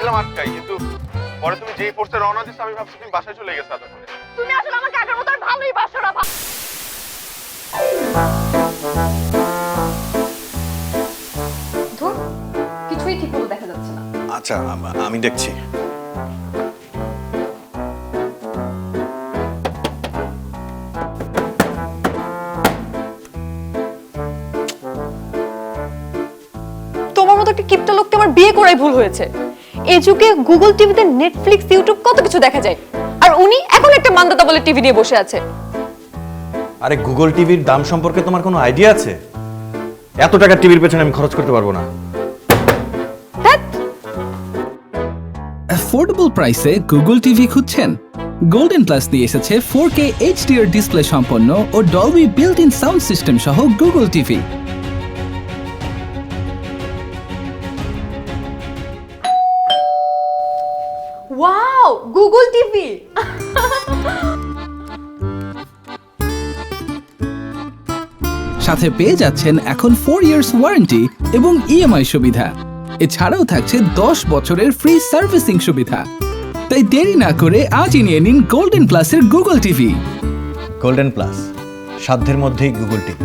গেছিলাম আটকাই, কিন্তু পরে তুমি যেই ফোর্সে রওনা দিছো আমি ভাবছি তুমি বাসায় চলে গেছো এতক্ষণে। তুমি আসলে আমাকে আগের মতো আর ভালোই বাসো না। ধুর, কিছুই ঠিক মতো দেখা যাচ্ছে না। আচ্ছা আমি দেখছি। তোমার মতো একটা কিপটা লোককে আমার বিয়ে করাই ভুল হয়েছে। এই যুগে গুগল টিভিতে নেটফ্লিক্স, ইউটিউব কত কিছু দেখা যায়, আর উনি এখন একটা মান্দাতা বলে টিভি নিয়ে বসে আছে। আরে গুগল টিভির দাম সম্পর্কে তোমার কোনো আইডিয়া আছে? এত টাকা টিভির পেছনে আমি খরচ করতে পারবো না। অ্যাফোর্ডেবল প্রাইসে গুগল টিভি খুঁজছেন? গোল্ডেন প্লাস দিয়ে এসেছে 4K HDR ডিসপ্লে সম্পন্ন ও Dolby built in sound system সহ Google TV. Wow, Google TV! সাথে পেয়ে যাচ্ছেন এখন 4 ইয়ার্স ওয়ারেন্টি এবং EMI সুবিধা। এছাড়াও থাকছে 10 বছরের ফ্রি সার্ভিসিং সুবিধা। তাই দেরি না করে আজই নিয়ে নিন গোল্ডেন প্লাসের গুগল টিভি। গোল্ডেন প্লাস, সাধ্যের মধ্যেই গুগল টিভি।